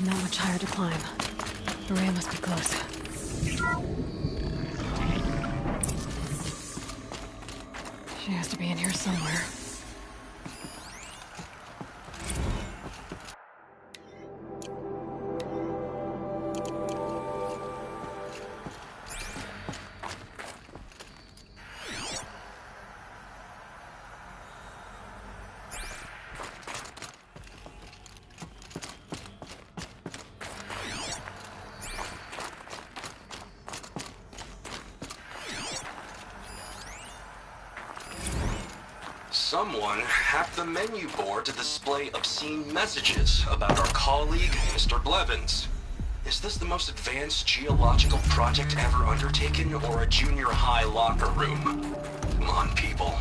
Not much higher to climb. Maria must be close. She has to be in here somewhere. Someone hacked the menu board to display obscene messages about our colleague, Mr. Blevins. Is this the most advanced geological project ever undertaken, or a junior high locker room? Come on, people.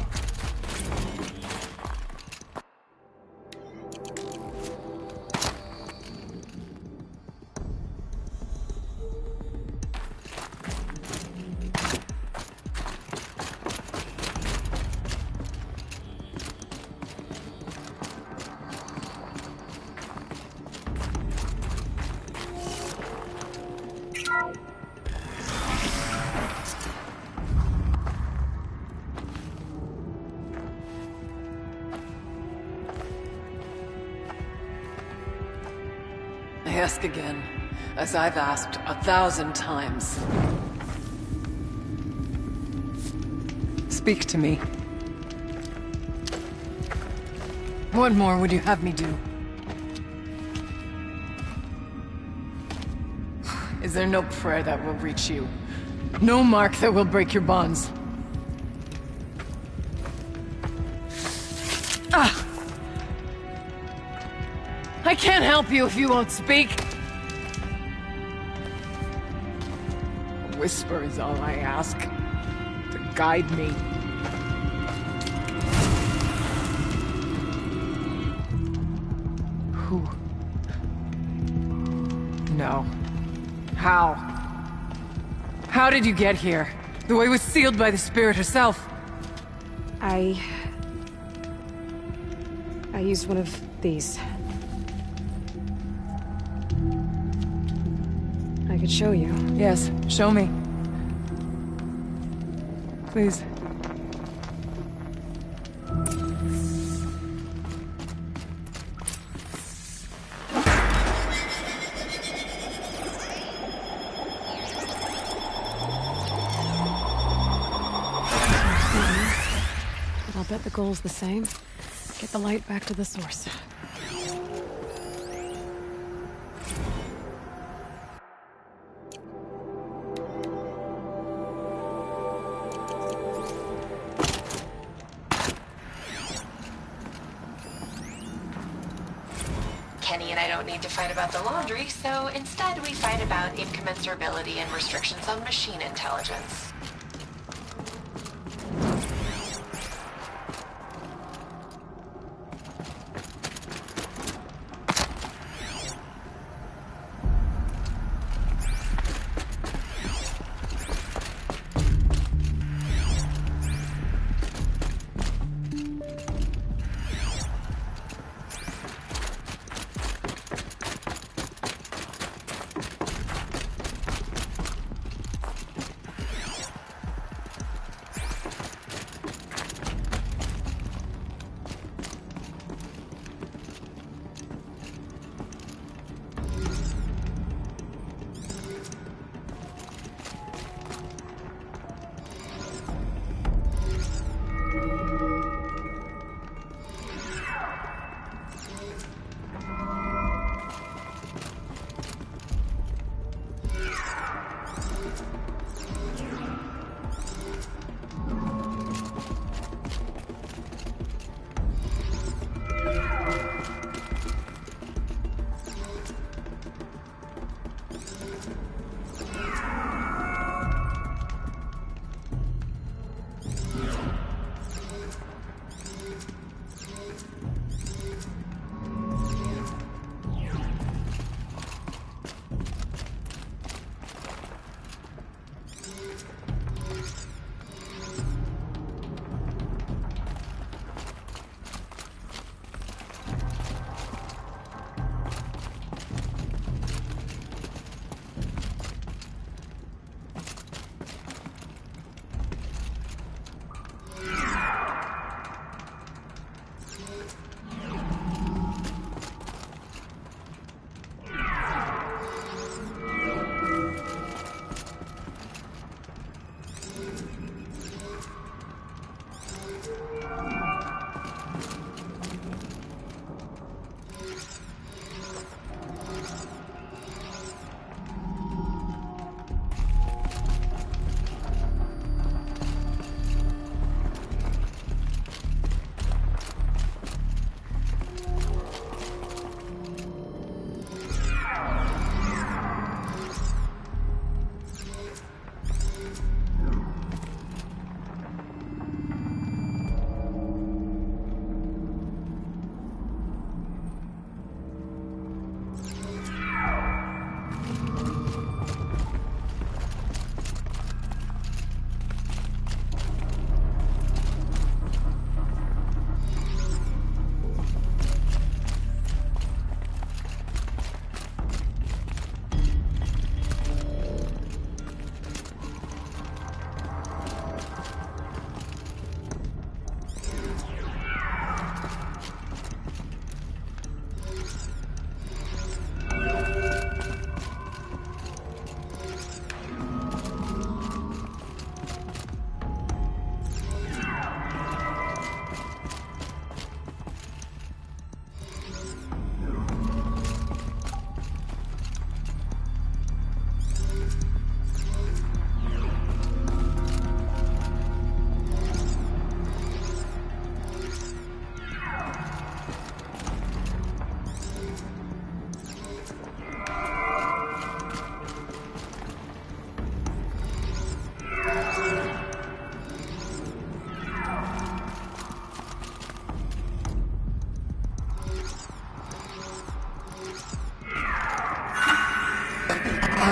I ask again, as I've asked 1,000 times. Speak to me. What more would you have me do? Is there no prayer that will reach you? No mark that will break your bonds? Ah! I can't help you if you won't speak. A whisper is all I ask. To guide me. Who? No. How? How did you get here? The way was sealed by the Spirit herself. I used one of these. I could show you. Yes, show me. Please. But I'll bet the goal's the same. Get the light back to the source. Kenny and I don't need to fight about the laundry, so instead we fight about incommensurability and restrictions on machine intelligence.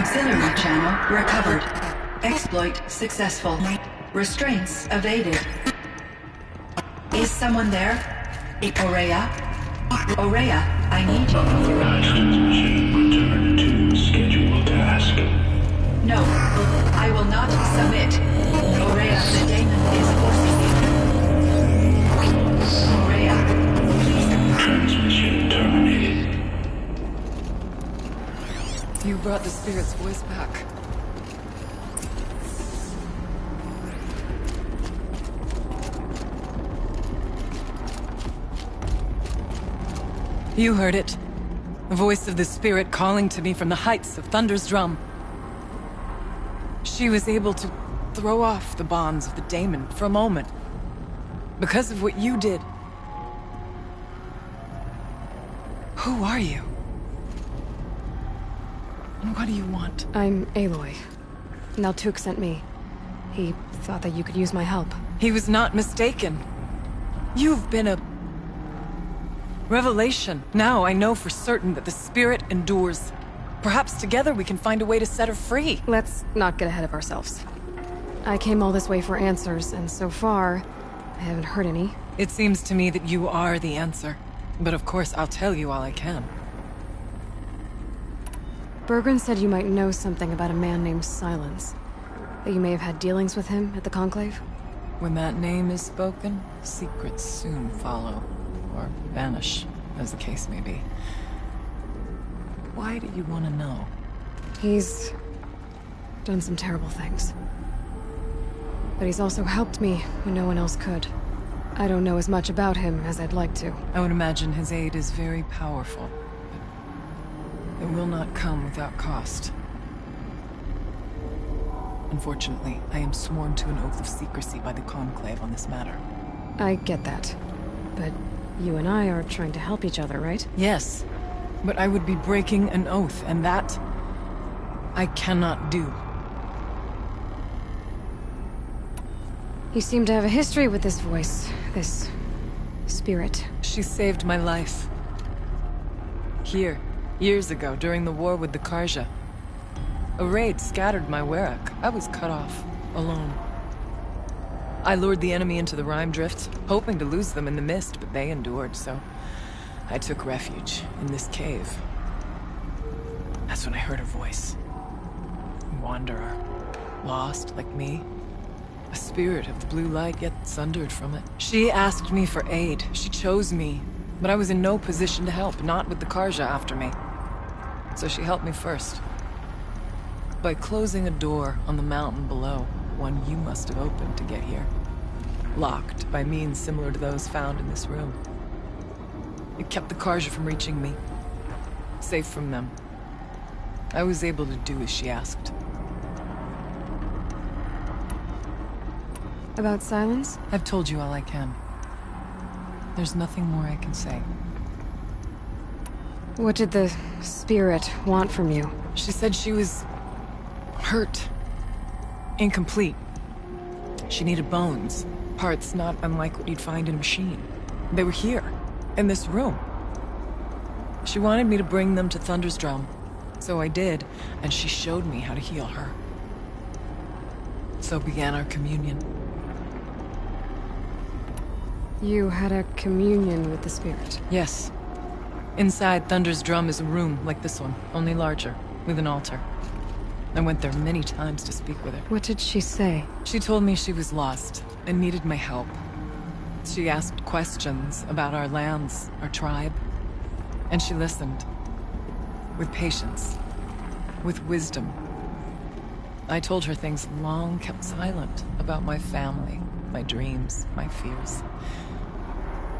Auxiliary channel recovered. Exploit successful. Restraints evaded. Is someone there? Aurea? Aurea, I need you. Transmission return to scheduled task. No, I will not submit. Aurea, the daemon is forcing me. Aurea, please. Transmission terminated. You brought the spirit's voice back. You heard it. The voice of the spirit calling to me from the heights of Thunder's Drum. She was able to throw off the bonds of the daemon for a moment. Because of what you did. Who are you? And what do you want? I'm Aloy. Naltuk sent me. He thought that you could use my help. He was not mistaken. You've been a revelation. Now I know for certain that the spirit endures. Perhaps together we can find a way to set her free. Let's not get ahead of ourselves. I came all this way for answers, and so far, I haven't heard any. It seems to me that you are the answer. But of course, I'll tell you all I can. Bergren said you might know something about a man named Silence. That you may have had dealings with him at the Conclave? When that name is spoken, secrets soon follow. Or vanish, as the case may be. Why do you want to know? He's done some terrible things. But he's also helped me when no one else could. I don't know as much about him as I'd like to. I would imagine his aid is very powerful. But it will not come without cost. Unfortunately, I am sworn to an oath of secrecy by the Conclave on this matter. I get that. But you and I are trying to help each other, right? Yes, but I would be breaking an oath, and that I cannot do. You seem to have a history with this voice, this spirit. She saved my life. Here, years ago, during the war with the Karja. A raid scattered my Werak. I was cut off, alone. I lured the enemy into the Rime Drift, hoping to lose them in the mist, but they endured, so I took refuge in this cave. That's when I heard her voice. A wanderer, lost like me. A spirit of the blue light, yet sundered from it. She asked me for aid. She chose me, but I was in no position to help, not with the Karja after me. So she helped me first. By closing a door on the mountain below, one you must have opened to get here. Locked by means similar to those found in this room. It kept the Karja from reaching me. Safe from them. I was able to do as she asked. About Silence? I've told you all I can. There's nothing more I can say. What did the spirit want from you? She said she was hurt. Incomplete. She needed bones. Parts not unlike what you'd find in a machine. They were here, in this room. She wanted me to bring them to Thunder's Drum. So I did, and she showed me how to heal her. So began our communion. You had a communion with the spirit? Yes. Inside Thunder's Drum is a room like this one, only larger, with an altar. I went there many times to speak with her. What did she say? She told me she was lost and needed my help. She asked questions about our lands, our tribe, and she listened. With patience, with wisdom. I told her things long kept silent about my family, my dreams, my fears.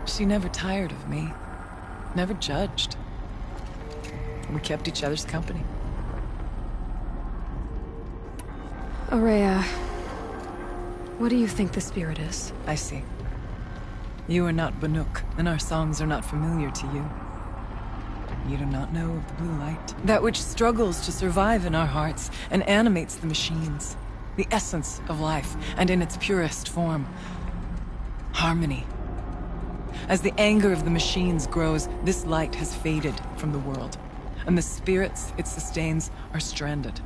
She never tired of me, never judged. We kept each other's company. Aurea, what do you think the spirit is? I see. You are not Banuk, and our songs are not familiar to you. You do not know of the blue light. That which struggles to survive in our hearts and animates the machines. The essence of life, and in its purest form. Harmony. As the anger of the machines grows, this light has faded from the world. And the spirits it sustains are stranded.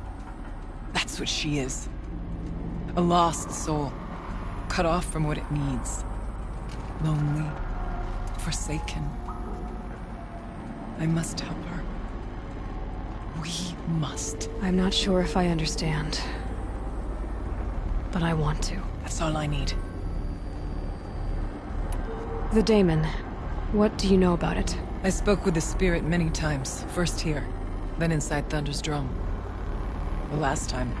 That's what she is. A lost soul, cut off from what it needs. Lonely, forsaken. I must help her. We must. I'm not sure if I understand. But I want to. That's all I need. The Daemon. What do you know about it? I spoke with the spirit many times. First here, then inside Thunder's drum. The last time...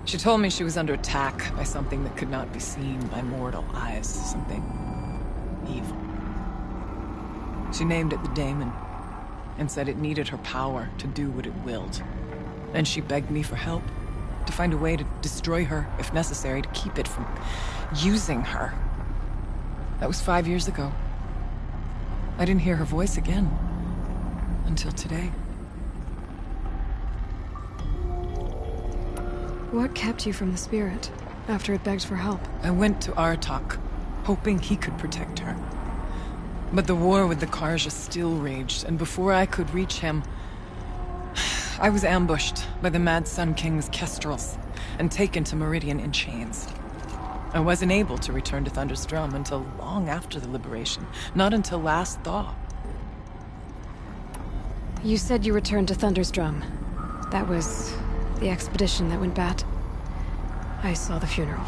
She told me she was under attack by something that could not be seen by mortal eyes. Something... evil. She named it the Daemon, and said it needed her power to do what it willed. Then she begged me for help, to find a way to destroy her, if necessary, to keep it from using her. That was 5 years ago. I didn't hear her voice again. Until today. What kept you from the spirit, after it begged for help? I went to Aratak, hoping he could protect her. But the war with the Karja still raged, and before I could reach him... I was ambushed by the Mad Sun King's Kestrels, and taken to Meridian in chains. I wasn't able to return to Thunder's Drum until long after the liberation, not until last thaw. You said you returned to Thunder's Drum. That was the expedition that went bad. I saw the funeral.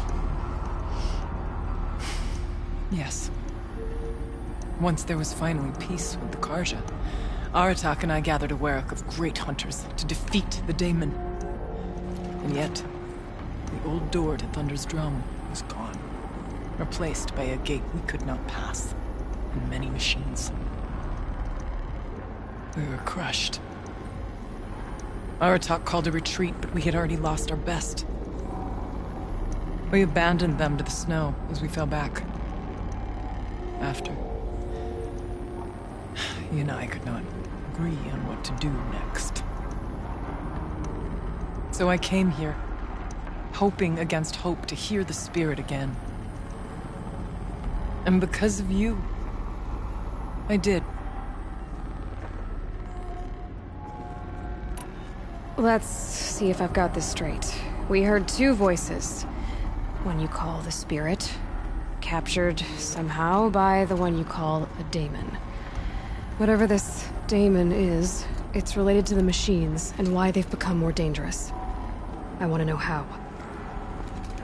Yes. Once there was finally peace with the Karja, Aratak and I gathered a Werak of great hunters to defeat the Daemon. And yet, the old door to Thunder's Drum was gone, replaced by a gate we could not pass, and many machines. We were crushed. Aratak called a retreat, but we had already lost our best. We abandoned them to the snow as we fell back. After, he and I could not agree on what to do next. So I came here, hoping against hope to hear the spirit again. And because of you, I did. Let's see if I've got this straight. We heard two voices. One you call the spirit, captured somehow by the one you call a daemon. Whatever this daemon is, it's related to the machines and why they've become more dangerous. I want to know how.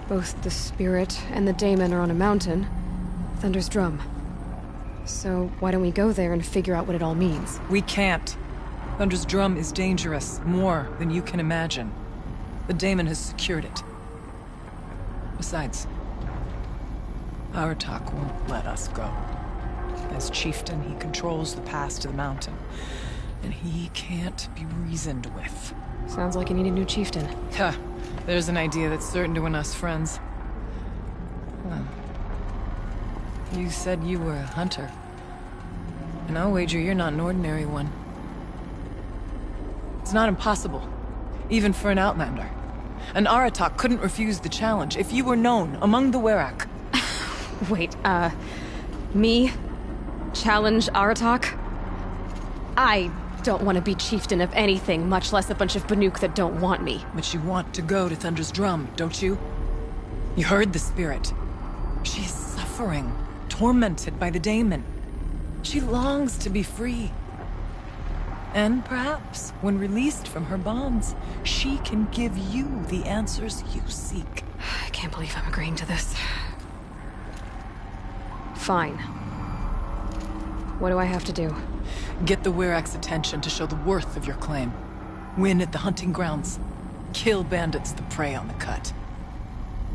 Both the spirit and the daemon are on a mountain, Thunder's Drum. So why don't we go there and figure out what it all means? We can't. Thunder's Drum is dangerous, more than you can imagine. The daemon has secured it. Besides, Aratak won't let us go. As chieftain, he controls the pass to the mountain, and he can't be reasoned with. Sounds like you need a new chieftain. Huh. There's an idea that's certain to win us friends. Well, you said you were a hunter. And I'll wager you're not an ordinary one. It's not impossible, even for an outlander. And Aratak couldn't refuse the challenge if you were known among the Werak. Wait, me? Challenge Aratak? I don't want to be chieftain of anything, much less a bunch of Banuk that don't want me. But you want to go to Thunder's Drum, don't you? You heard the spirit. She is suffering, tormented by the daemon. She longs to be free. And perhaps, when released from her bonds, she can give you the answers you seek. I can't believe I'm agreeing to this. Fine. What do I have to do? Get the Werak's attention to show the worth of your claim. Win at the hunting grounds. Kill bandits that prey on the cut.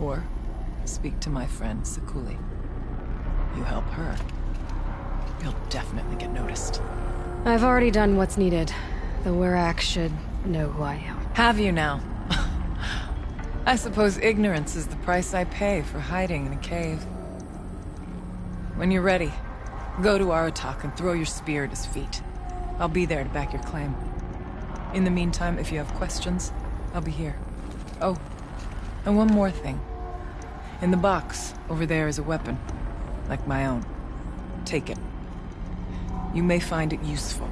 Or speak to my friend Sekuli. You help her, you'll definitely get noticed. I've already done what's needed. The Werak should know who I am. Have you now? I suppose ignorance is the price I pay for hiding in a cave. When you're ready, go to Aratak and throw your spear at his feet. I'll be there to back your claim. In the meantime, if you have questions, I'll be here. Oh, and one more thing. In the box, over there is a weapon, like my own. Take it. You may find it useful.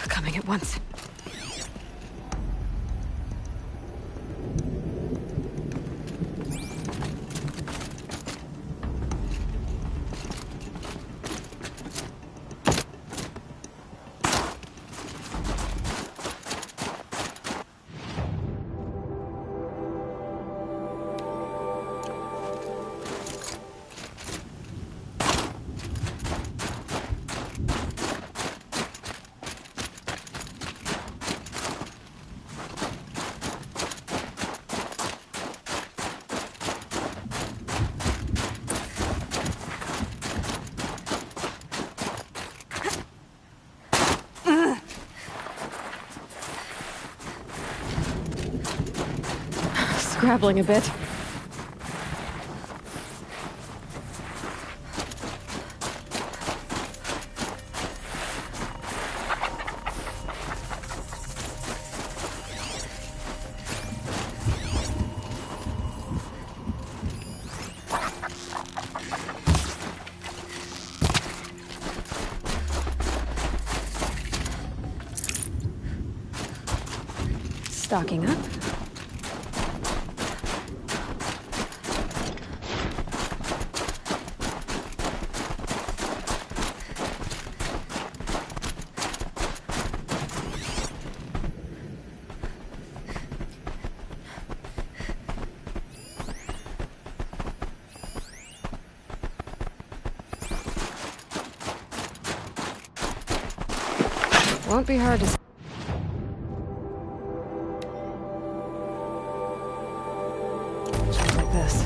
Coming at once. Scrabbling a bit. Stocking up. Won't be hard to... Just like this.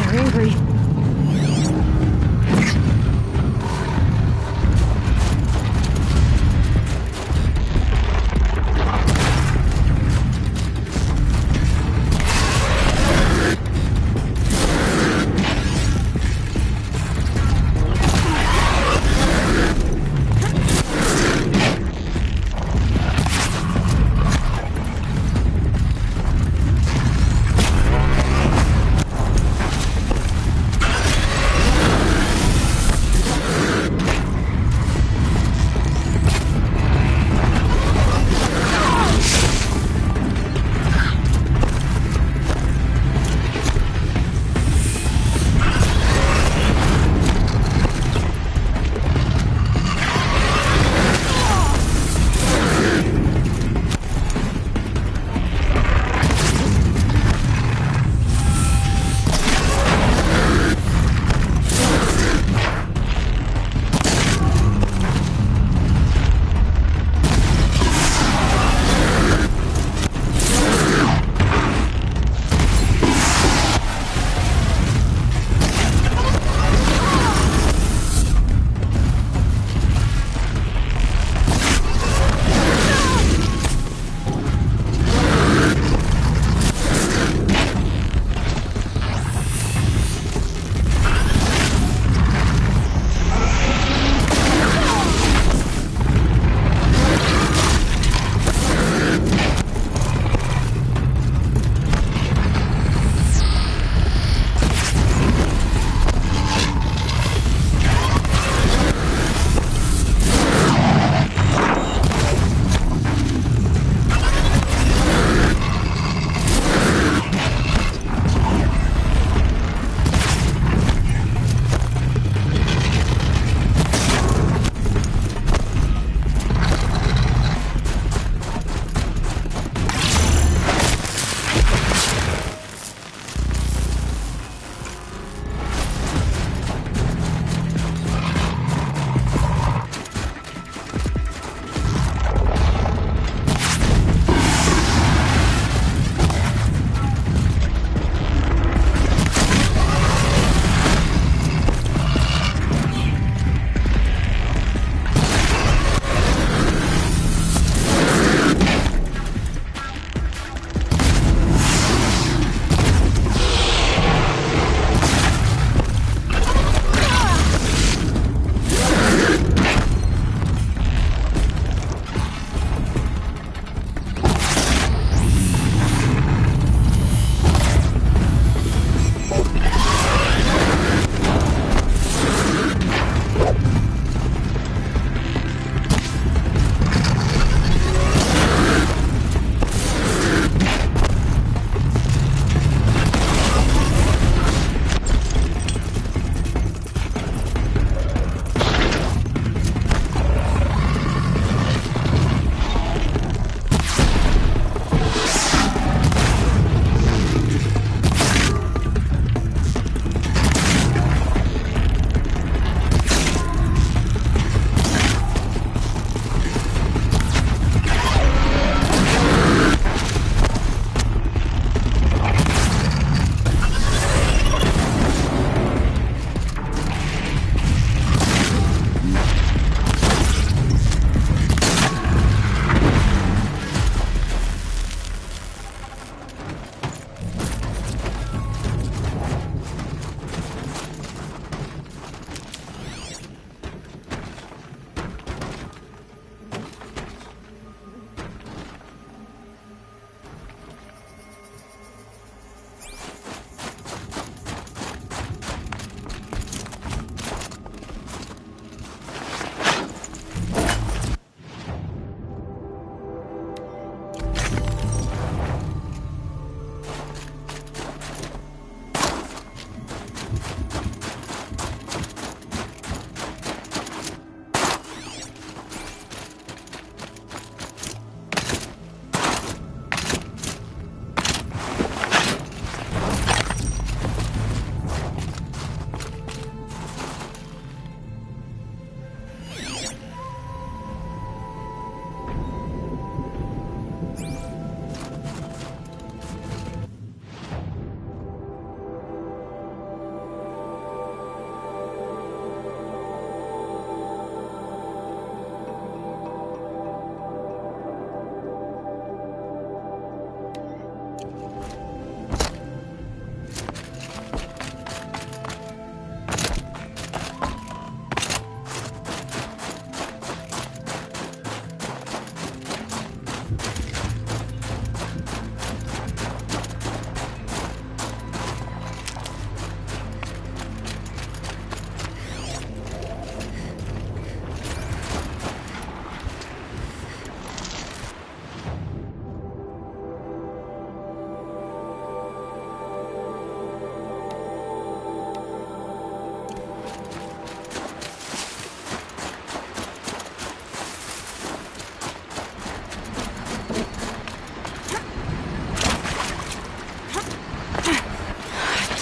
They're angry.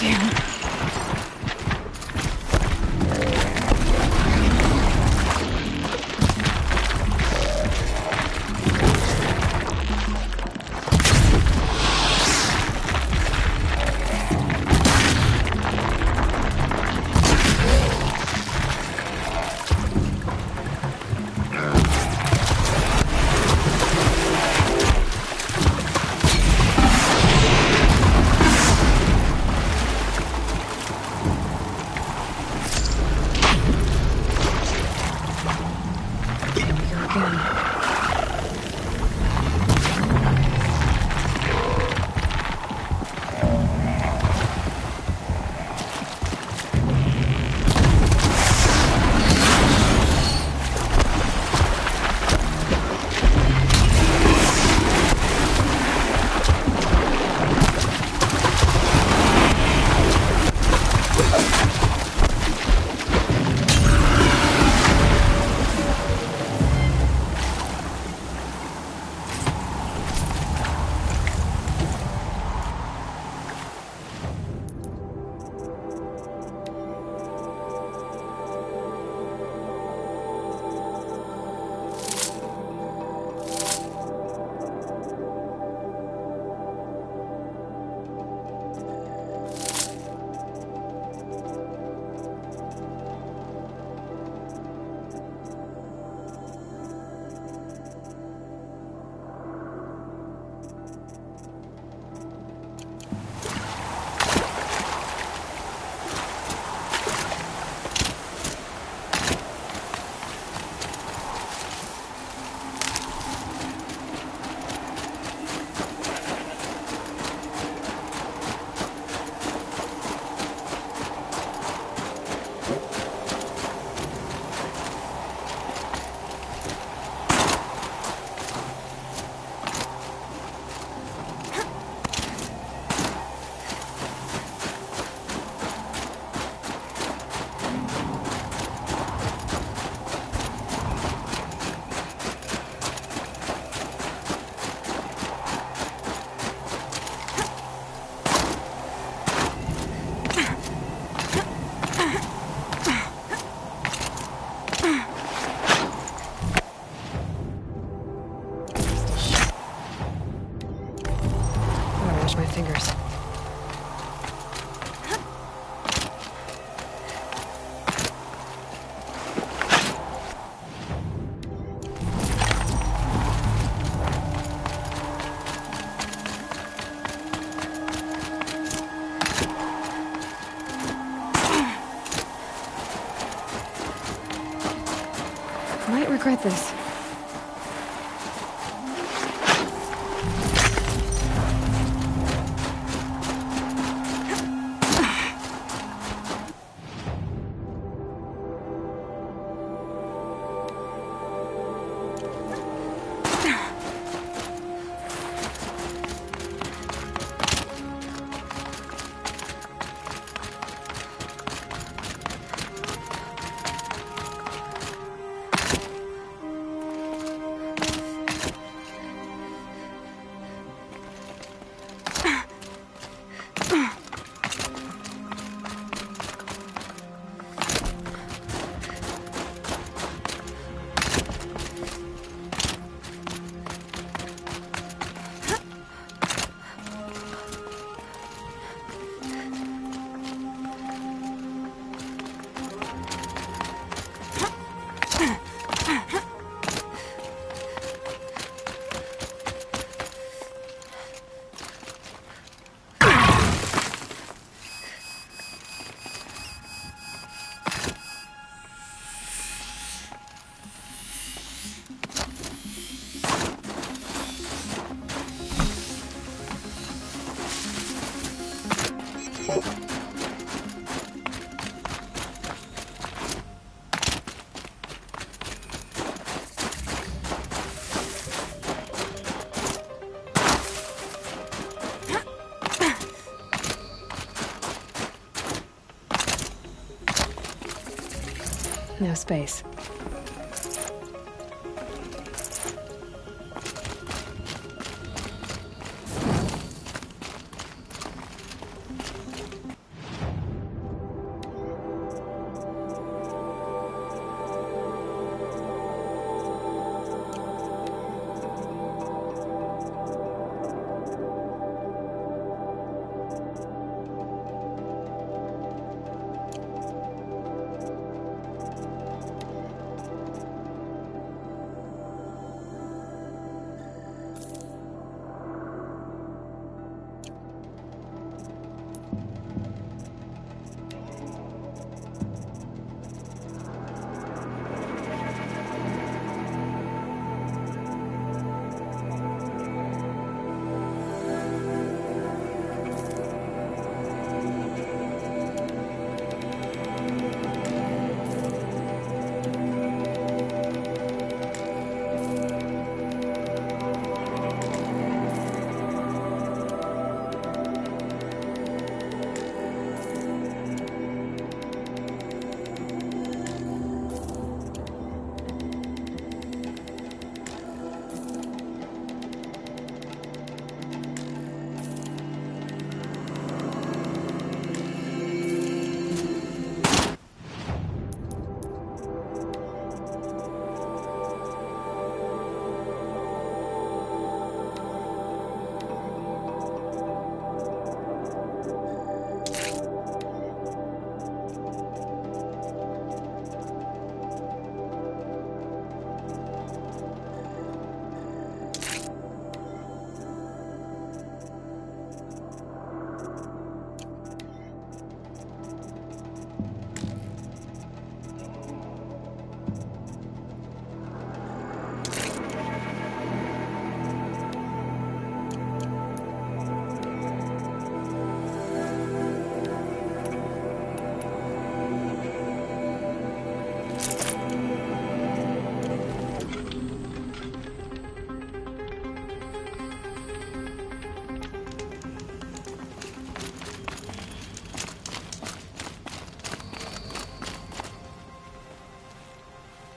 Damn. My fingers. Might regret this. No space.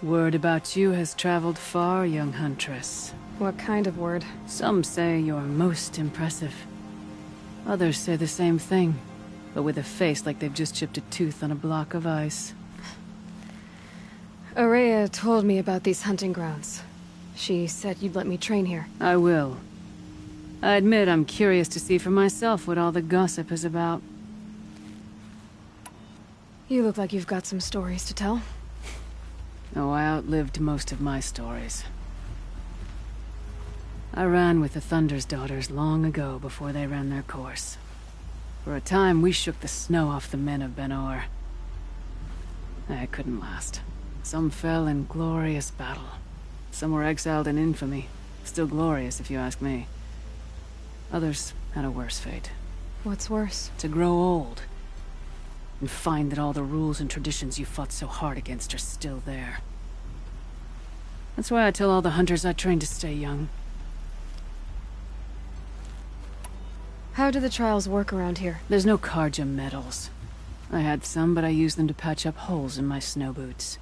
Word about you has traveled far, young huntress. What kind of word? Some say you're most impressive. Others say the same thing, but with a face like they've just chipped a tooth on a block of ice. Aurea told me about these hunting grounds. She said you'd let me train here. I will. I admit I'm curious to see for myself what all the gossip is about. You look like you've got some stories to tell. Oh, I outlived most of my stories. I ran with the Thunder's daughters long ago before they ran their course. For a time, we shook the snow off the men of Ben-Or. I couldn't last. Some fell in glorious battle. Some were exiled in infamy. Still glorious, if you ask me. Others had a worse fate. What's worse? To grow old. And find that all the rules and traditions you fought so hard against are still there. That's why I tell all the hunters I train to stay young. How do the trials work around here? There's no Carja medals. I had some, but I used them to patch up holes in my snow boots.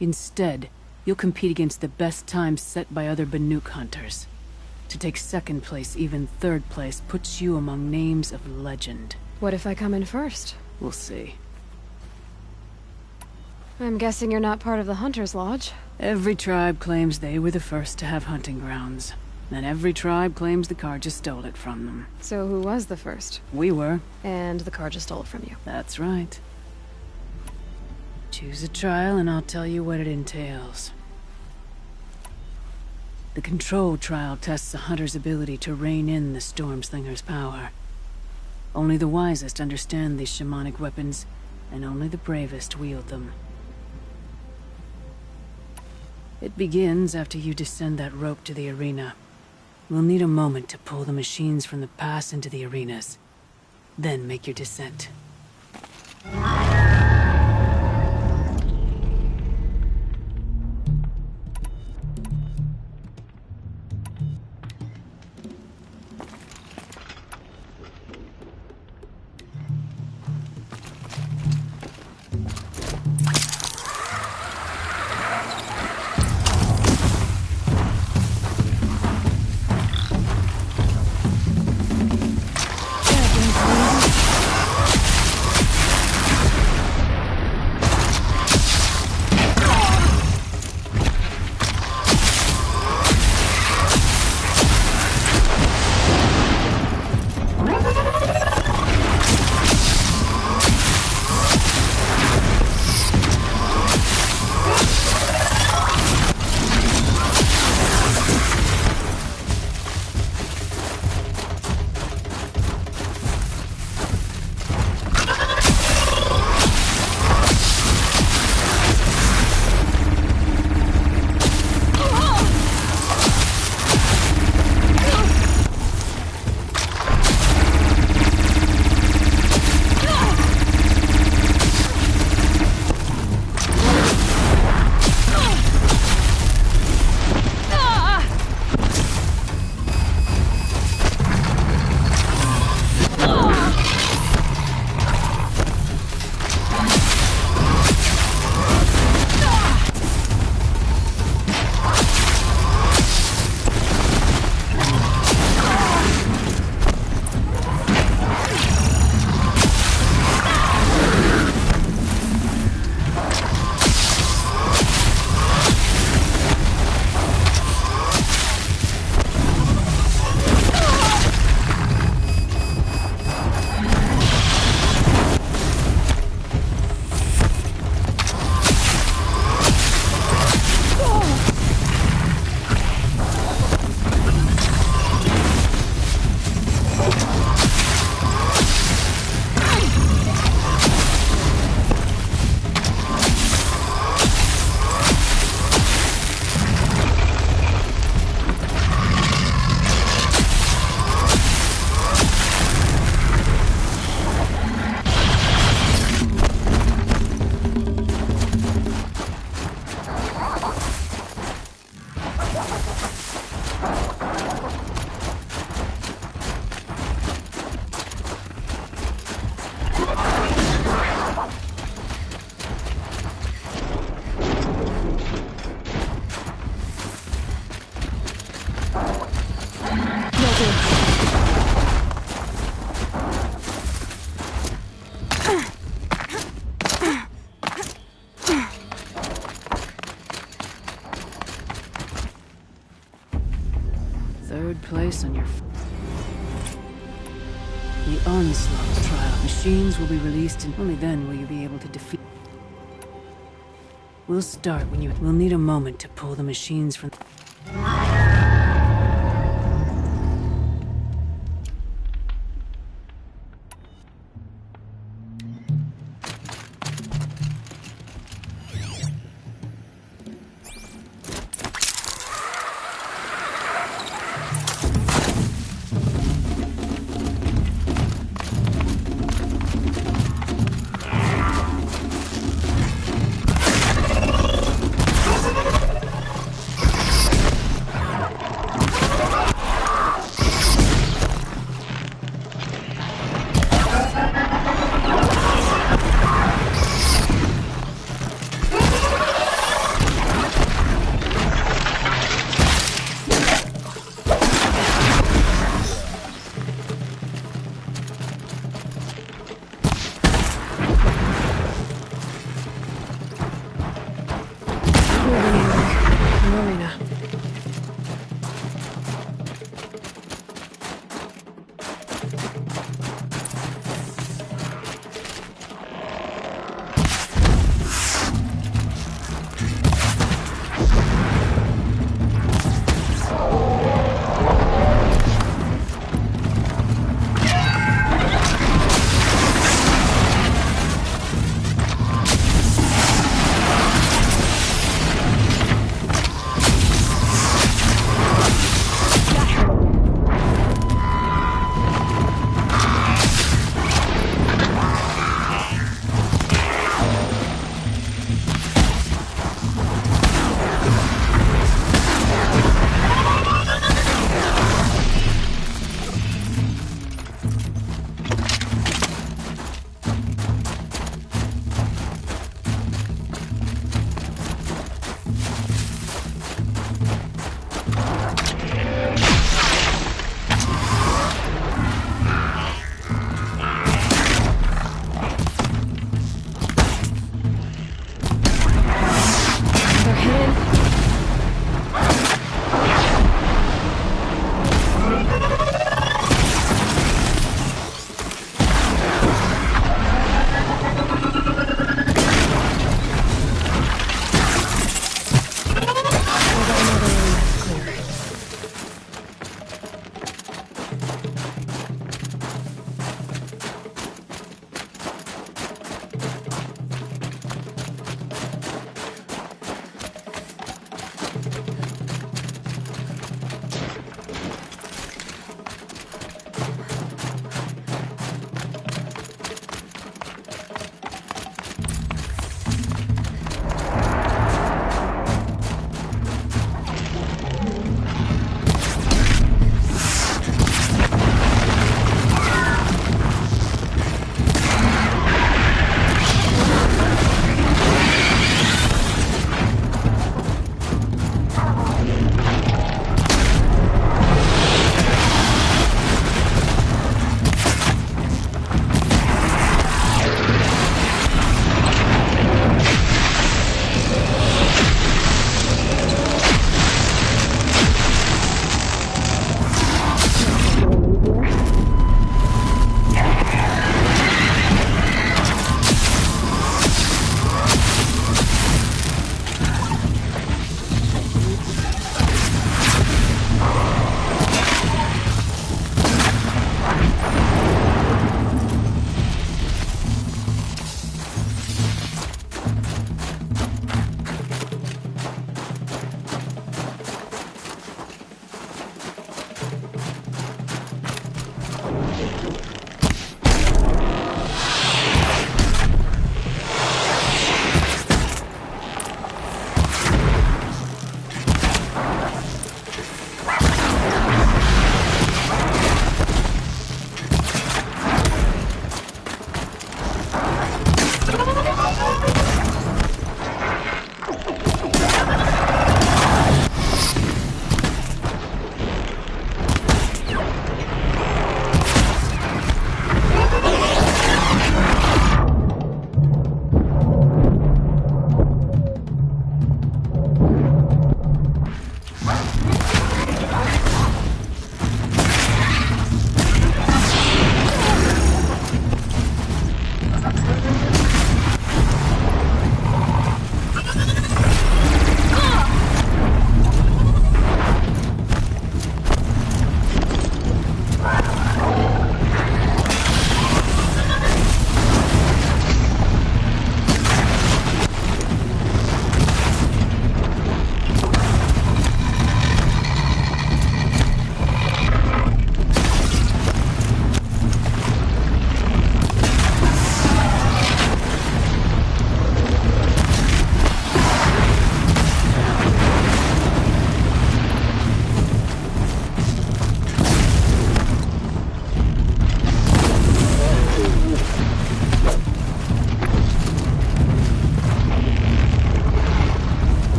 Instead, you'll compete against the best times set by other Banuk hunters. To take second place, even third place, puts you among names of legend. What if I come in first? We'll see. I'm guessing you're not part of the Hunter's Lodge. Every tribe claims they were the first to have hunting grounds. And every tribe claims the Carja stole it from them. So who was the first? We were. And the Carja stole it from you. That's right. Choose a trial and I'll tell you what it entails. The Control trial tests a hunter's ability to rein in the Stormslinger's power. Only the wisest understand these shamanic weapons, and only the bravest wield them. It begins after you descend that rope to the arena. We'll need a moment to pull the machines from the pass into the arenas. Then make your descent. place on your... The Onslaught trial. Machines will be released, and only then will you be able to defeat... We'll start when you... We'll need a moment to pull the machines from...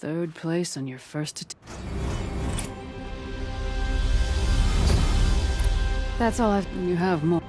Third place on your first attempt. That's all I've... You have more.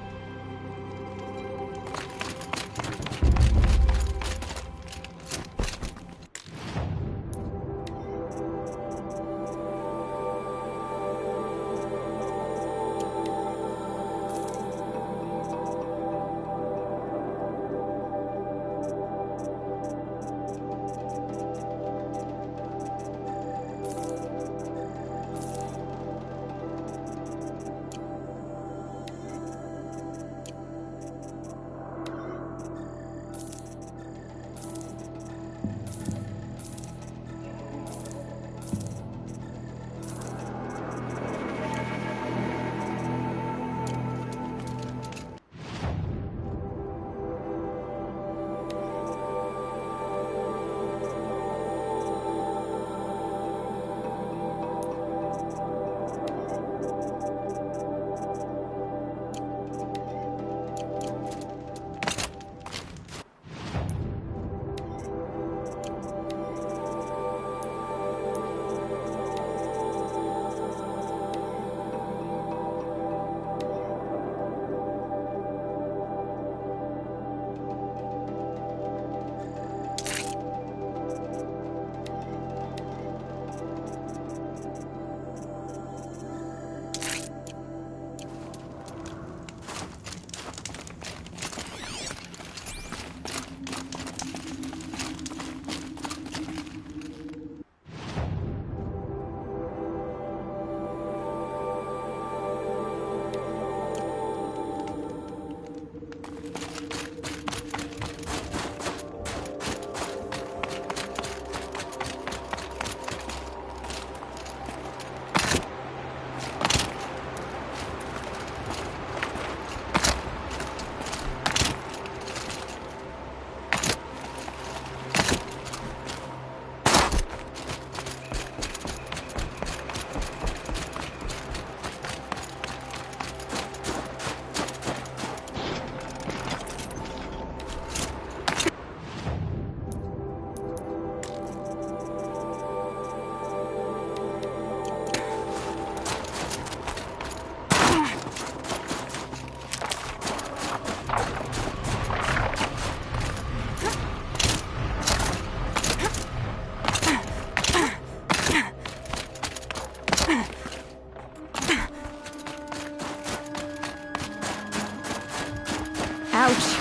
Ouch.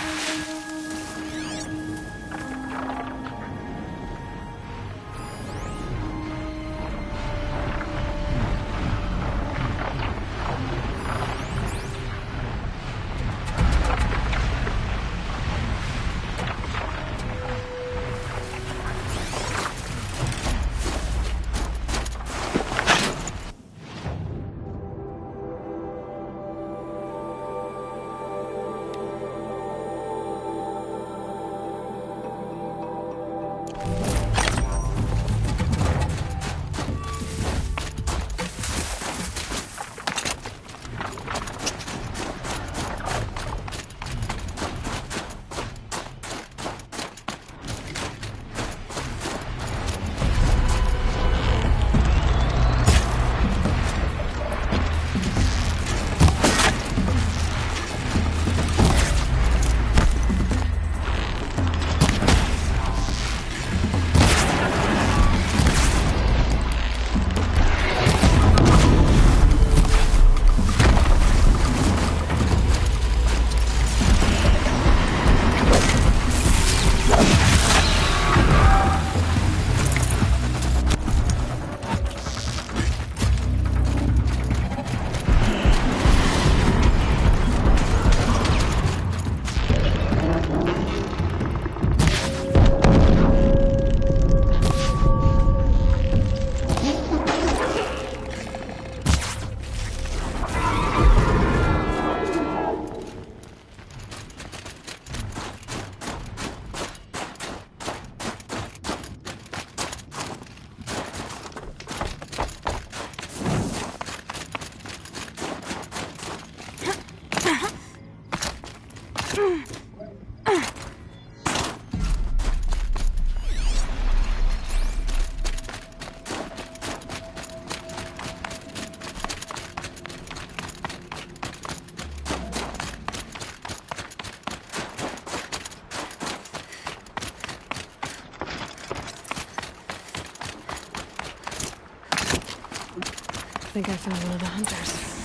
think I found one of the hunters.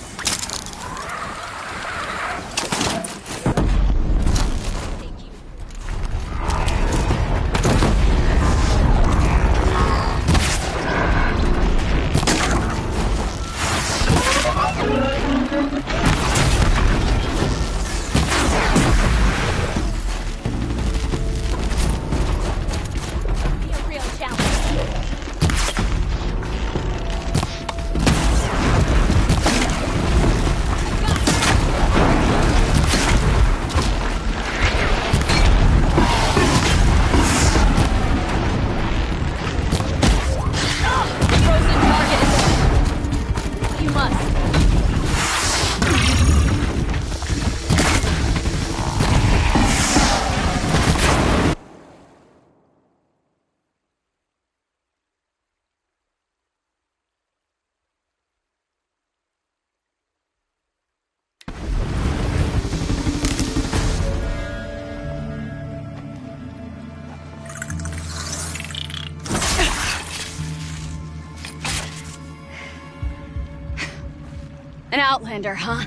An outlander, huh?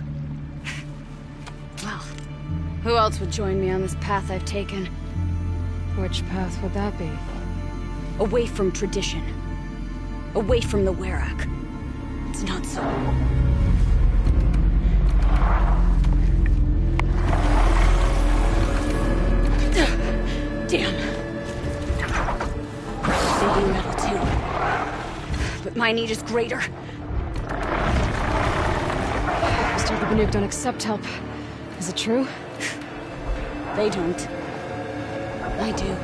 Well, who else would join me on this path I've taken? Which path would that be? Away from tradition. Away from the Werak. It's not so. Damn. They need metal too. But my need is greater. Mr. the Banuk don't accept help. Is it true? They don't. I do.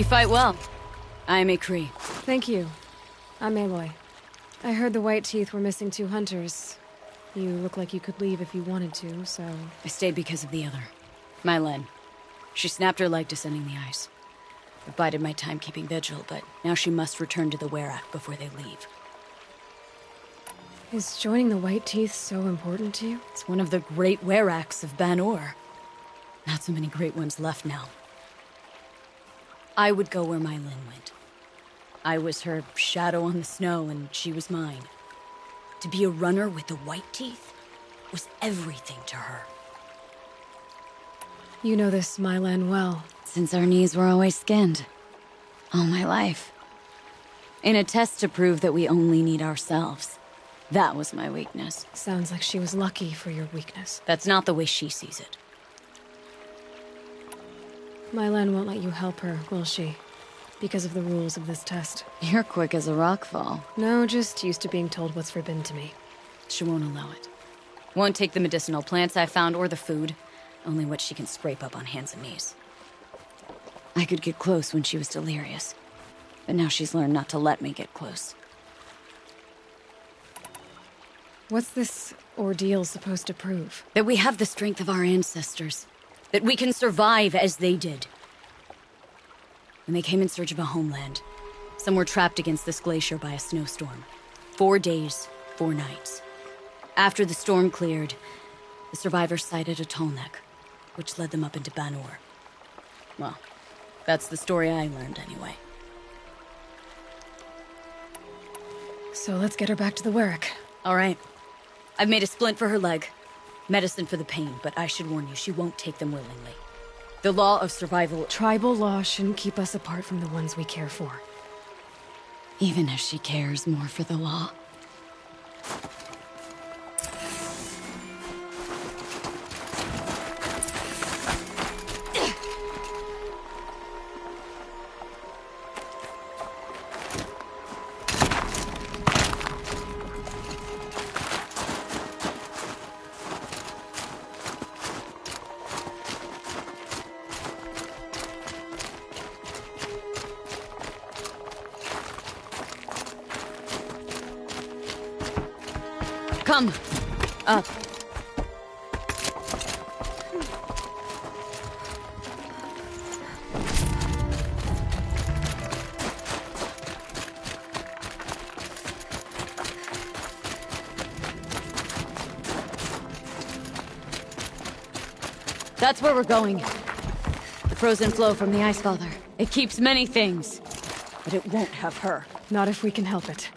You fight well. I'm Ikri. Thank you. I'm Aloy. I heard the White Teeth were missing 2 hunters. You look like you could leave if you wanted to, so... I stayed because of the other. Mylen. She snapped her leg descending the ice. I bided my time keeping vigil, but now she must return to the Werak before they leave. Is joining the White Teeth so important to you? It's one of the great Weraks of Ban-Ur. Not so many great ones left now. I would go where Mylen went. I was her shadow on the snow, and she was mine. To be a runner with the White Teeth was everything to her. You know this Mylan well. Since our knees were always skinned. All my life. In a test to prove that we only need ourselves. That was my weakness. Sounds like she was lucky for your weakness. That's not the way she sees it. Mylan won't let you help her, will she? Because of the rules of this test. You're quick as a rockfall. No, just used to being told what's forbidden to me. She won't allow it. Won't take the medicinal plants I found or the food. Only what she can scrape up on hands and knees. I could get close when she was delirious. But now she's learned not to let me get close. What's this ordeal supposed to prove? That we have the strength of our ancestors. That we can survive as they did. When they came in search of a homeland, some were trapped against this glacier by a snowstorm. 4 days, 4 nights. After the storm cleared, the survivors sighted a Tolnek, which led them up into Ban-Ur. Well, that's the story I learned anyway. So let's get her back to the Werak. All right. I've made a splint for her leg. Medicine for the pain, but I should warn you, she won't take them willingly. The law of survival... Tribal law shouldn't keep us apart from the ones we care for. Even if she cares more for the law. Come. Up. That's where we're going. The frozen flow from the Ice Father. It keeps many things, but it won't have her. Not if we can help it.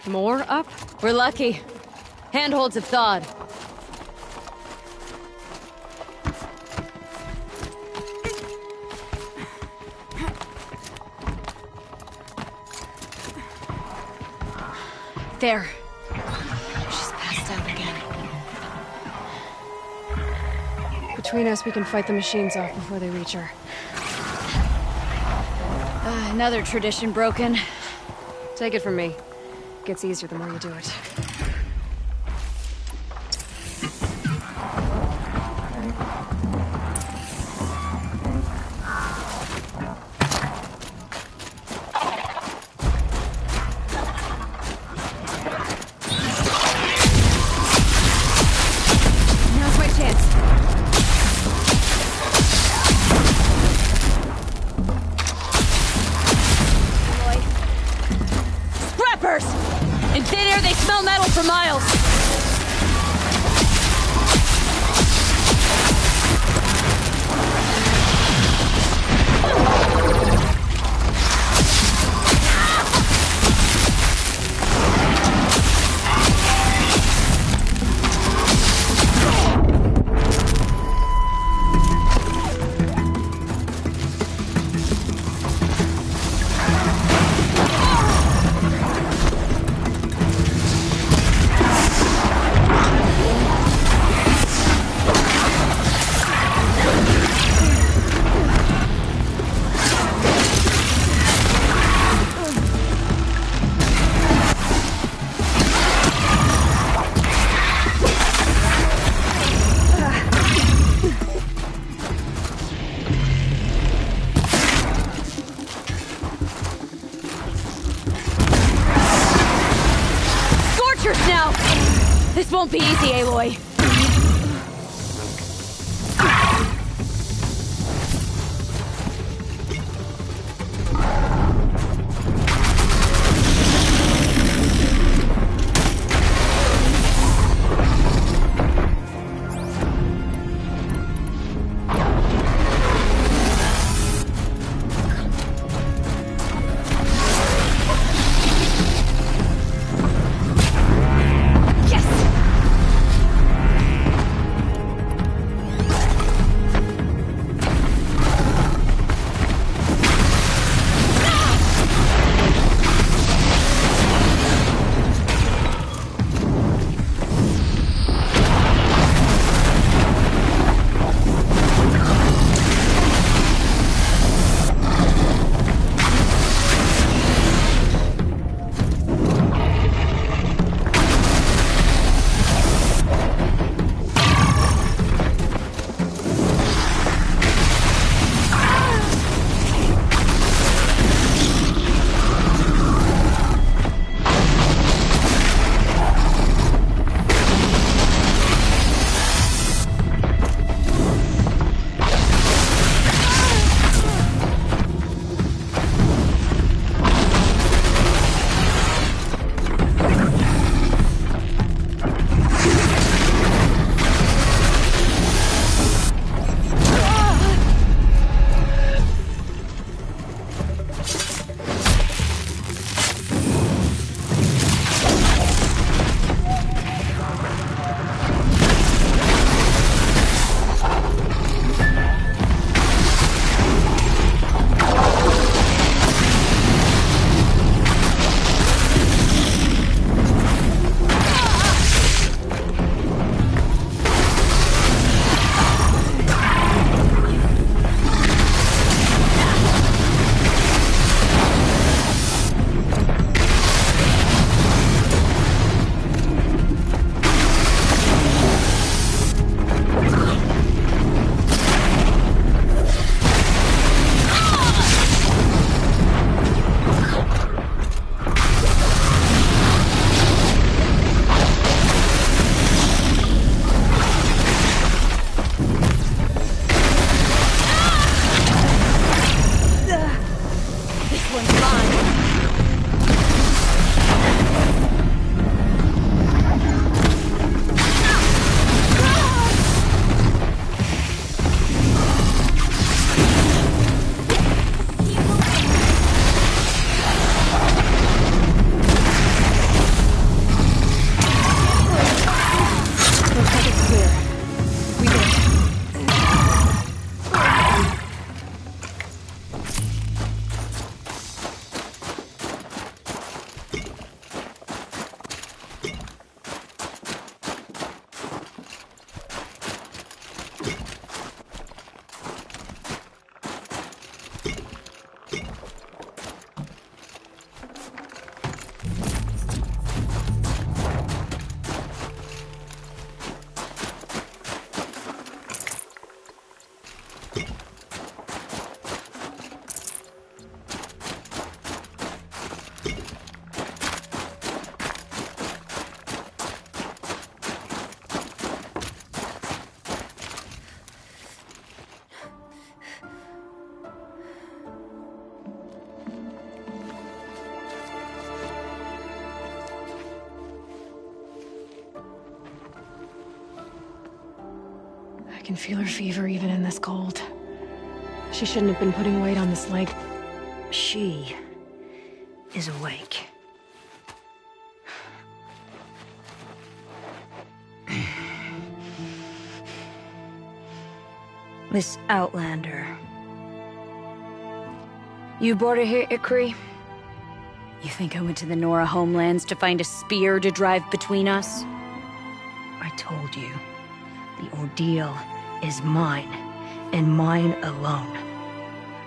More up? We're lucky. Handholds have thawed. There. She's passed out again. Between us, we can fight the machines off before they reach her. Another tradition broken. Take it from me. Gets easier the more you do it. Now's my chance. Scrappers! In thin air, they smell metal for miles. creatures now! This won't be easy, Aloy. I can feel her fever even in this cold. She shouldn't have been putting weight on this leg. She is awake. Miss Outlander. You brought her here, Ikri? You think I went to the Nora homelands to find a spear to drive between us? I told you. The ordeal is mine, and mine alone.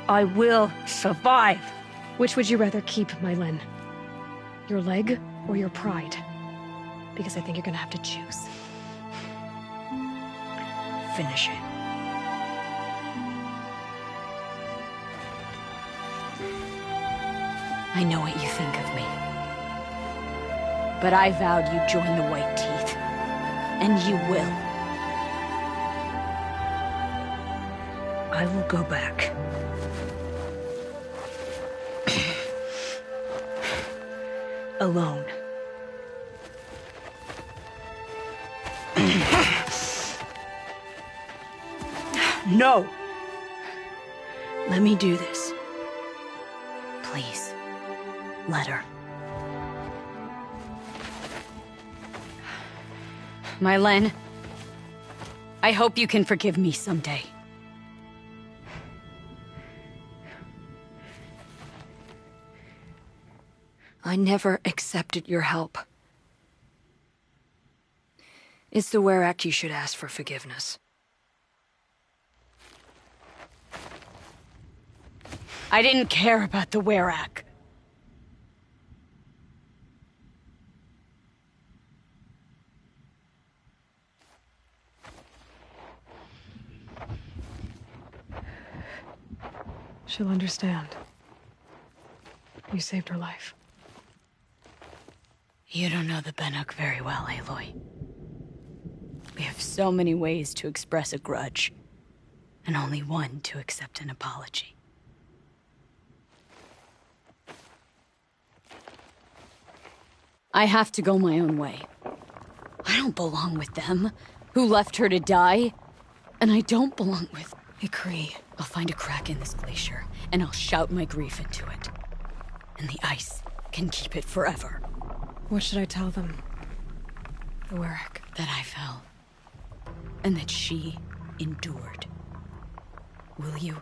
I will survive! Which would you rather keep, Mylin? Your leg or your pride? Because I think you're gonna have to choose. Finish it. I know what you think of me. But I vowed you'd join the White Teeth. And you will. I will go back. Alone. No! Let me do this. Please. Let her. Mylen, I hope you can forgive me someday. I never accepted your help. It's the Werak you should ask for forgiveness. I didn't care about the Werak. She'll understand. You saved her life. You don't know the Banuk very well, Aloy. We have so many ways to express a grudge, and only one to accept an apology. I have to go my own way. I don't belong with them, who left her to die. And I don't belong with Ykri. I'll find a crack in this glacier, and I'll shout my grief into it. And the ice can keep it forever. What should I tell them? The Werak. That I fell. And that she endured. Will you?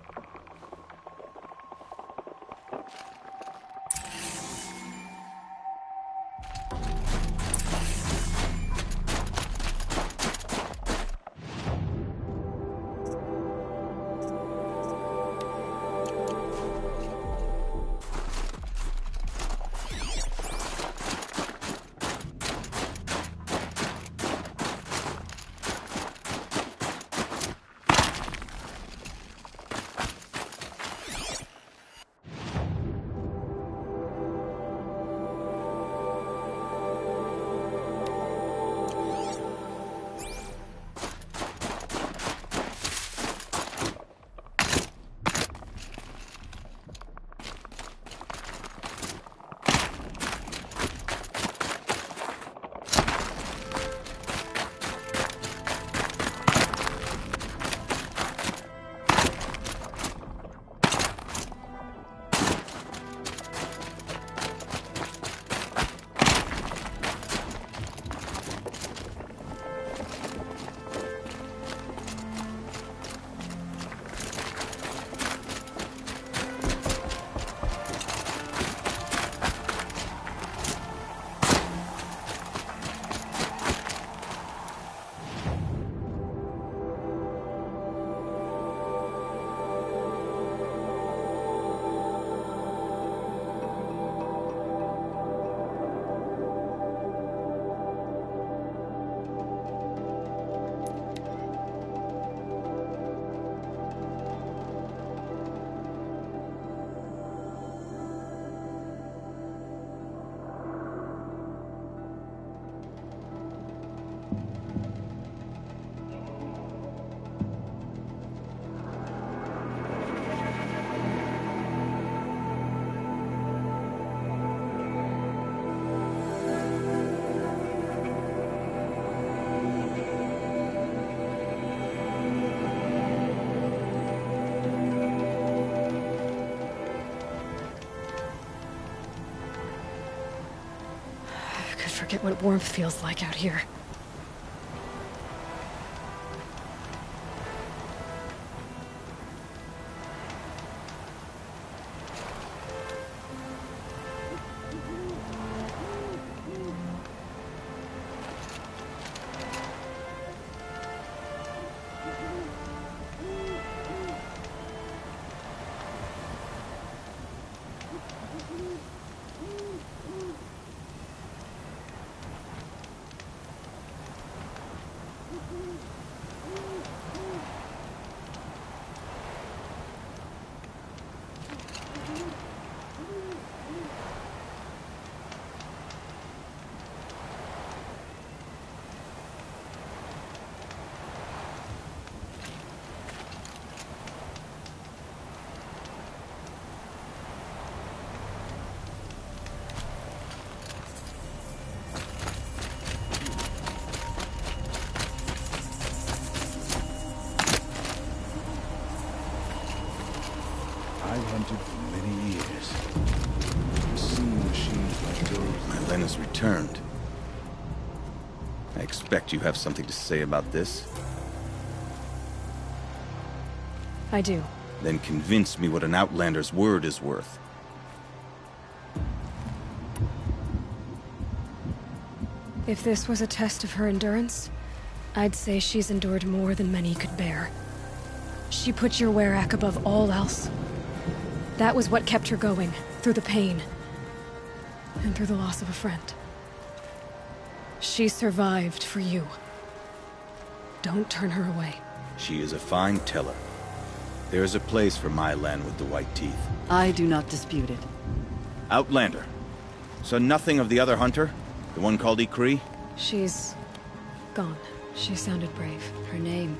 Forget what warmth feels like out here. returned. I expect you have something to say about this. I do. Then convince me what an Outlander's word is worth. If this was a test of her endurance, I'd say she's endured more than many could bear. She put your Werak above all else. That was what kept her going, through the pain. And through the loss of a friend. She survived for you. Don't turn her away. She is a fine teller. There is a place for my land with the white teeth. I do not dispute it. Outlander. So nothing of the other hunter? The one called Ikri? She's gone. She sounded brave. Her name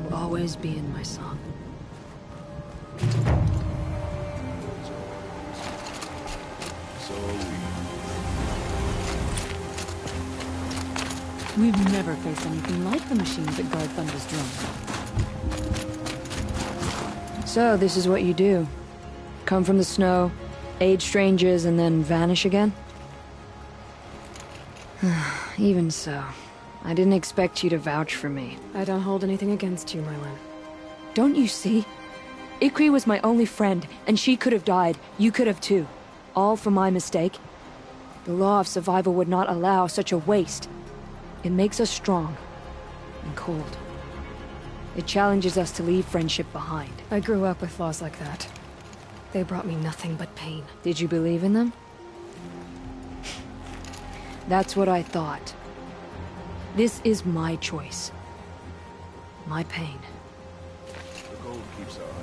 will always be in my song. We've never faced anything like the machines that guard Thunder's drone. So, this is what you do. Come from the snow, aid strangers, and then vanish again? Even so, I didn't expect you to vouch for me. I don't hold anything against you, Merlin. Don't you see? Ikri was my only friend, and she could have died. You could have too. All for my mistake. The law of survival would not allow such a waste. It makes us strong. And cold. It challenges us to leave friendship behind. I grew up with laws like that. They brought me nothing but pain. Did you believe in them? That's what I thought. This is my choice. My pain. The gold keeps our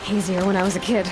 Easier when I was a kid.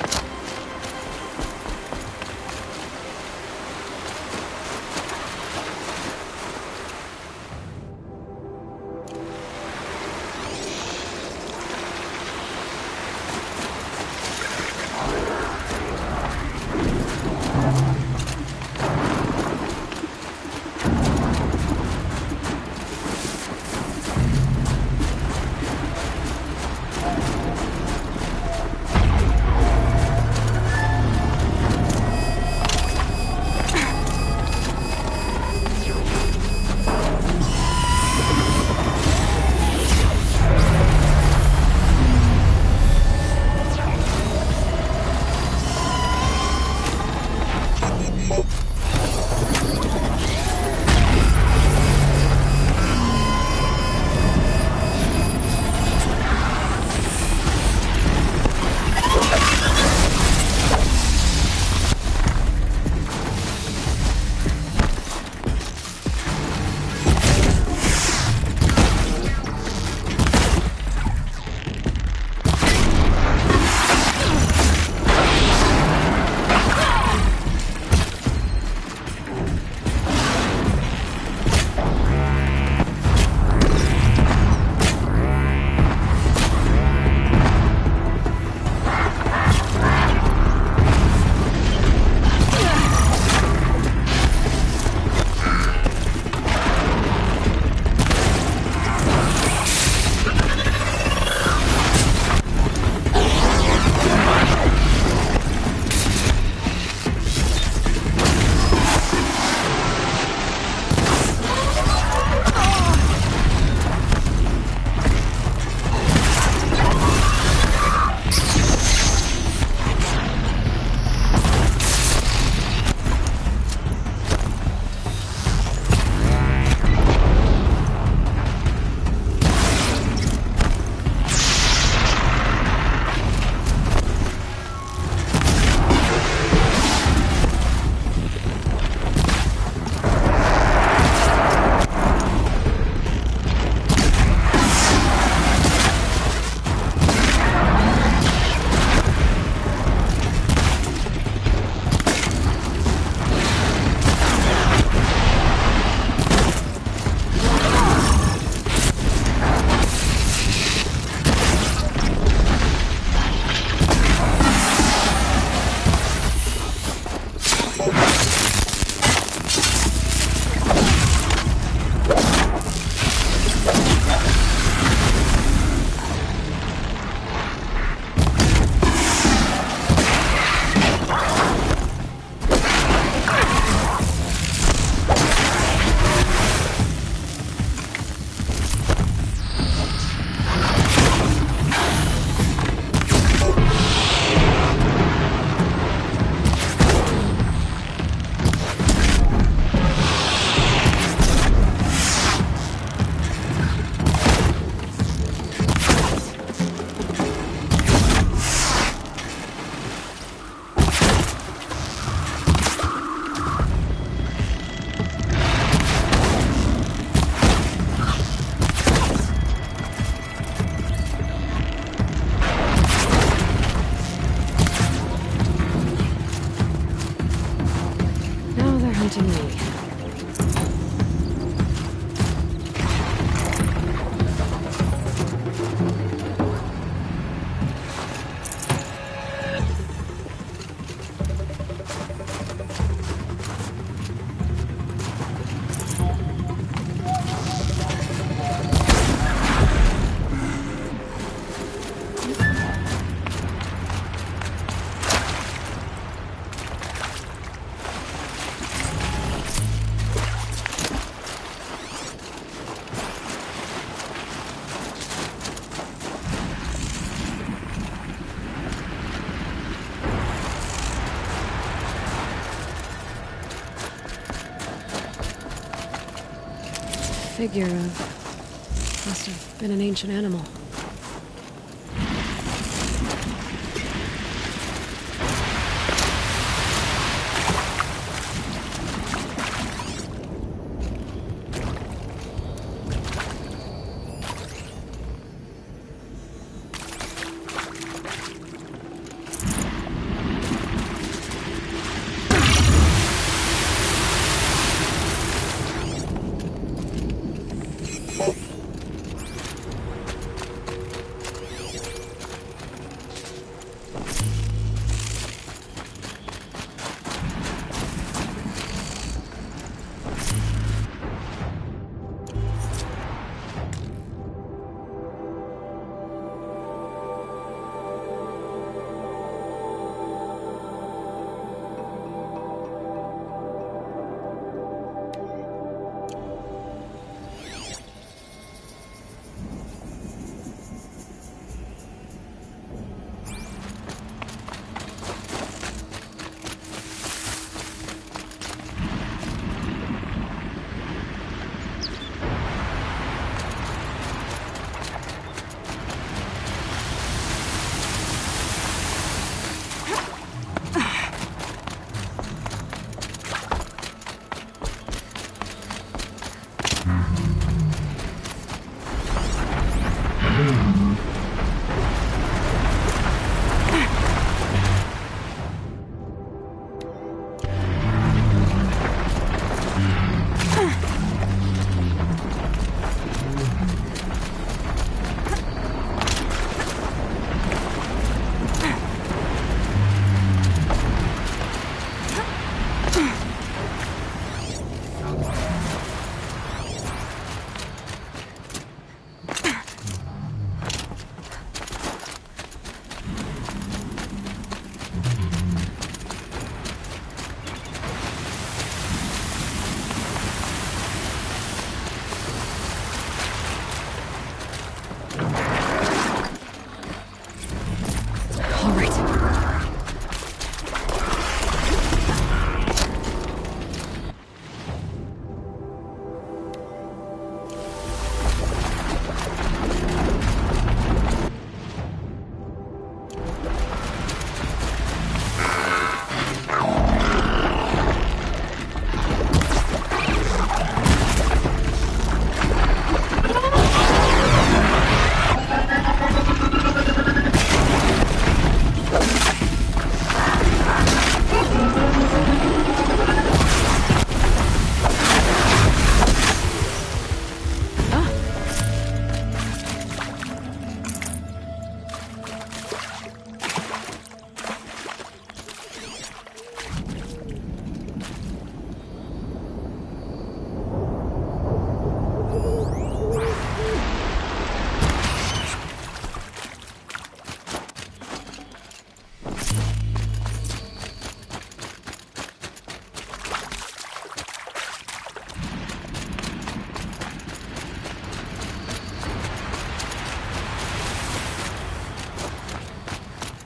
figure of... must have been an ancient animal.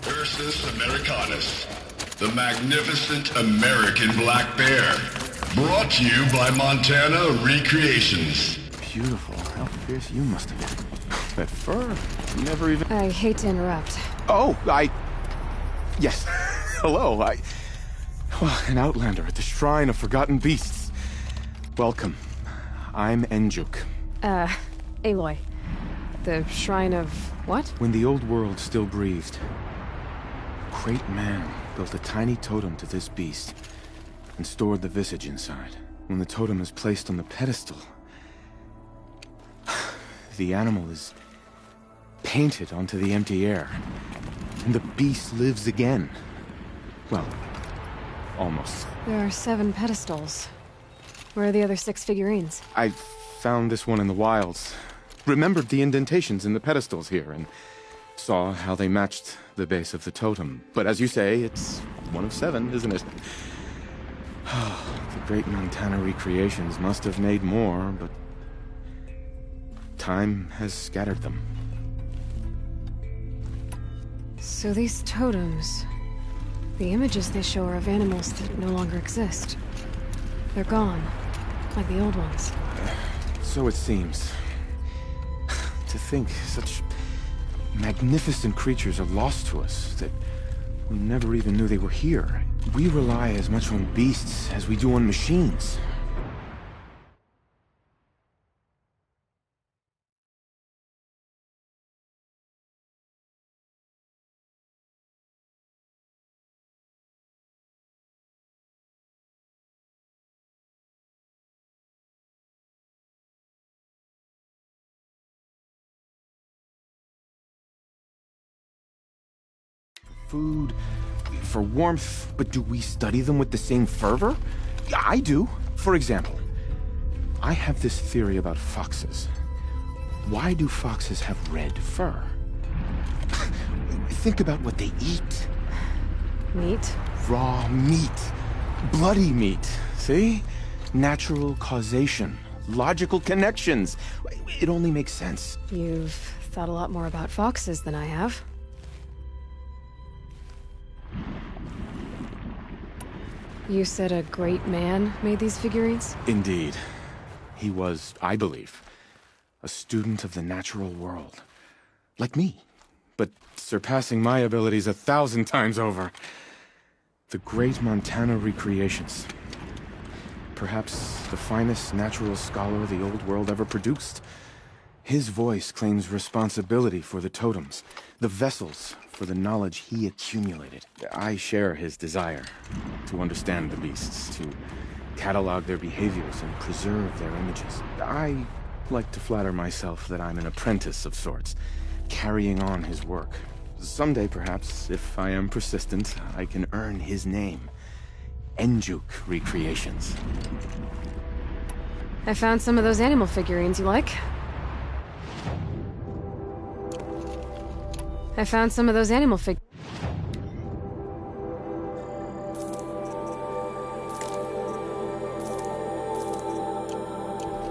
Ursus Americanus, the magnificent American black bear. Brought to you by Montana Recreations. Beautiful. How fierce you must have been. That fur. Never even... I hate to interrupt. Oh, Yes. Hello, Well, an outlander at the Shrine of Forgotten Beasts. Welcome. I'm Enjuk. Aloy. The Shrine of... what? When the old world still breathed, a great man built a tiny totem to this beast and stored the visage inside. When the totem is placed on the pedestal, the animal is painted onto the empty air, and the beast lives again. Well, almost. There are 7 pedestals. Where are the other 6 figurines? I found this one in the wilds. Remembered the indentations in the pedestals here, and saw how they matched the base of the totem. But as you say, it's one of 7, isn't it? The great Montana Recreations must have made more, but time has scattered them. So these totems... the images they show are of animals that no longer exist. They're gone, like the old ones. So it seems. To think such magnificent creatures are lost to us, that we never even knew they were here. We rely as much on beasts as we do on machines. Food, for warmth, but do we study them with the same fervor? I do. For example, I have this theory about foxes. Why do foxes have red fur? Think about what they eat. Meat? Raw meat. Bloody meat. See? Natural causation. Logical connections. It only makes sense. You've thought a lot more about foxes than I have. You said a great man made these figurines? Indeed. He was, I believe, a student of the natural world. Like me, but surpassing my abilities 1,000 times over. The great Montana Recreations. Perhaps the finest natural scholar the old world ever produced. His voice claims responsibility for the totems, the vessels for the knowledge he accumulated. I share his desire to understand the beasts, to catalog their behaviors and preserve their images. I like to flatter myself that I'm an apprentice of sorts, carrying on his work. Someday, perhaps, if I am persistent, I can earn his name. Enjuk Recreations. I found some of those animal figurines you like. I found some of those animal fig...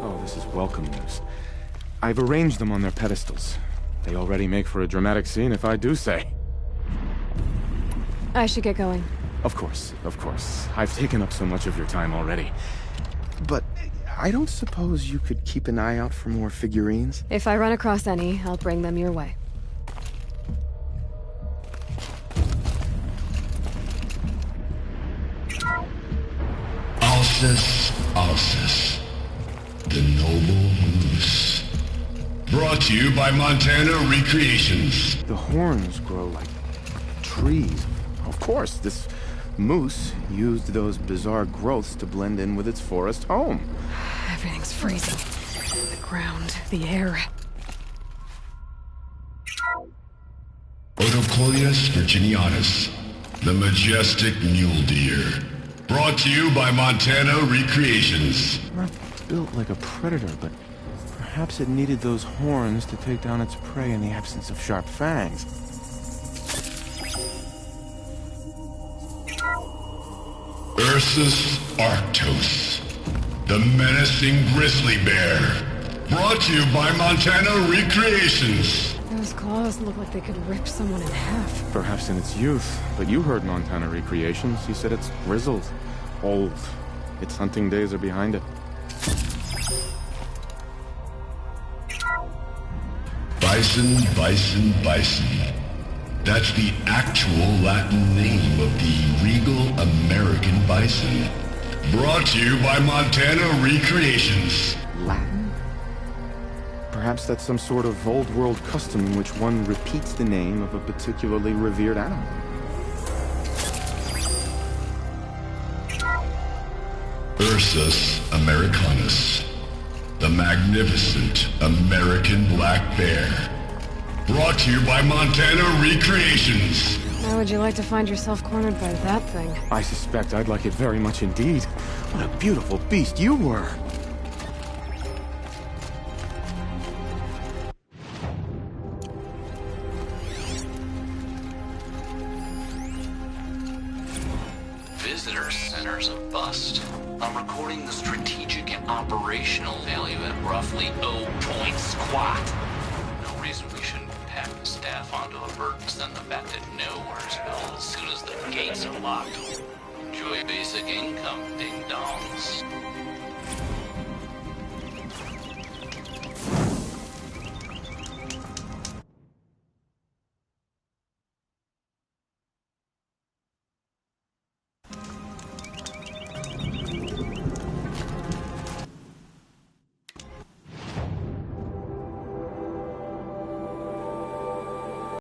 Oh, this is welcome news. I've arranged them on their pedestals. They already make for a dramatic scene, if I do say. I should get going. Of course, of course. I've taken up so much of your time already. But I don't suppose you could keep an eye out for more figurines? If I run across any, I'll bring them your way. Alsus, Alsus, the noble moose. Brought to you by Montana Recreations. The horns grow like trees. Of course, this moose used those bizarre growths to blend in with its forest home. Everything's freezing. The ground, the air. Odocoileus virginianus, the majestic mule deer. Brought to you by Montana Recreations. Not built like a predator, but perhaps it needed those horns to take down its prey in the absence of sharp fangs. Ursus arctos, the menacing grizzly bear. Brought to you by Montana Recreations. Those claws look like they could rip someone in half. Perhaps in its youth, but you heard Montana Recreations. You said it's grizzled, old. Its hunting days are behind it. Bison, bison, bison. That's the actual Latin name of the regal American bison. Brought to you by Montana Recreations. Latin? Perhaps that's some sort of old world custom in which one repeats the name of a particularly revered animal. Ursus americanus, the magnificent American black bear. Brought to you by Montana Recreations. How would you like to find yourself cornered by that thing? I suspect I'd like it very much indeed. What a beautiful beast you were! Visitor center's a bust. I'm recording the strategic and operational value at roughly 0 point squat. No reason we shouldn't pack the staff onto a vert and send them back to nowhere's hell as soon as the gates are locked. Enjoy basic income, ding-dongs.